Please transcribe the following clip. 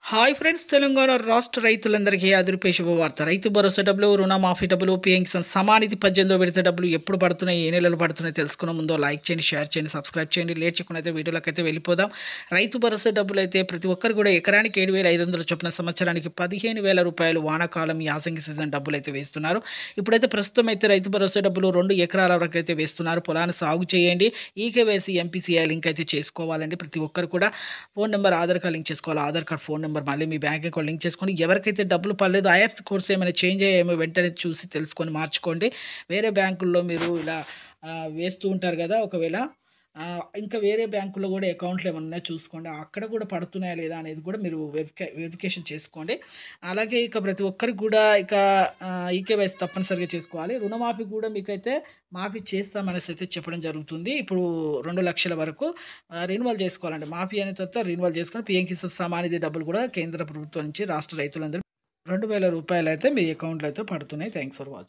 Hi friends, Telangana రాష్ట్ర రైతులందరికీ అదిరిపే శుభవార్త. రైతు భరోసా డబ్బులు, రుణమాఫీ డబ్బులు, పీఎం సమానిధి 18వ విడత డబ్బులు ఎప్పుడు పడుతున్నాయి, ఏ నెలలు పడుతున్నాయి తెలుసుకున్న ముందు లైక్ చేయండి, షేర్ చేయండి, సబ్స్క్రైబ్ చేయండి. లేట్ చేయకుండా అయితే వీడియోలోకి అయితే వెళ్ళిపోదాం. రైతు భరోసా డబ్బులు అయితే ప్రతి ఒక్కరు కూడా ఎకరానికి 7,500 చొప్పున సంవత్సరానికి 15,000 రూపాయలు వానాకాలం యాసంగి సీజన్ డబ్బులు అయితే వేస్తున్నారు. ఇప్పుడైతే ప్రస్తుతం అయితే రైతు భరోసా డబ్బులు 2 ఎకరాల వరకు అయితే వేస్తున్నారు. పొలాన్ని సాగు చేయండి, ఈకేవైసీ ఎంపీసీఐ లింక్ అయితే చేసుకోవాలండి. ప్రతి ఒక్కరు కూడా phone number, Aadhaar card link చేసుకోవాలి. ఆధార్ కార్డ్, ఫోన్ నెంబర్, మళ్ళీ మీ బ్యాంక్ అకౌంట్ లింక్ చేసుకొని ఎవరికైతే డబ్బులు పడలేదు ఆ యాప్స్ కోర్స్ ఏమైనా చేంజ్ అయ్యాయేమో వెంటనే చూసి తెలుసుకొని మార్చుకోండి. వేరే బ్యాంకుల్లో మీరు ఇలా వేస్తూ ఉంటారు కదా, ఒకవేళ ఇంకా వేరే బ్యాంకుల్లో కూడా అకౌంట్లు ఏమన్నా చూసుకోండి, అక్కడ కూడా పడుతున్నాయా లేదా అనేది కూడా మీరు వెరిఫికేషన్ చేసుకోండి. అలాగే ఇక ప్రతి ఒక్కరికి కూడా ఇక ఈకేవైసీ తప్పనిసరిగా చేసుకోవాలి. రుణమాఫీ కూడా మీకైతే మాఫీ చేస్తామనేసి అయితే చెప్పడం జరుగుతుంది. ఇప్పుడు 2,00,000 వరకు రెన్యువల్ చేసుకోవాలండి. మాఫీ అయిన తర్వాత రెన్యువల్ చేసుకొని పీఎం కిసాన్ సమానిధి డబ్బులు కూడా కేంద్ర ప్రభుత్వం నుంచి రాష్ట్ర రైతులందరూ 2,000 రూపాయలు అయితే మీ అకౌంట్లో అయితే పడుతున్నాయి. Thanks for watching.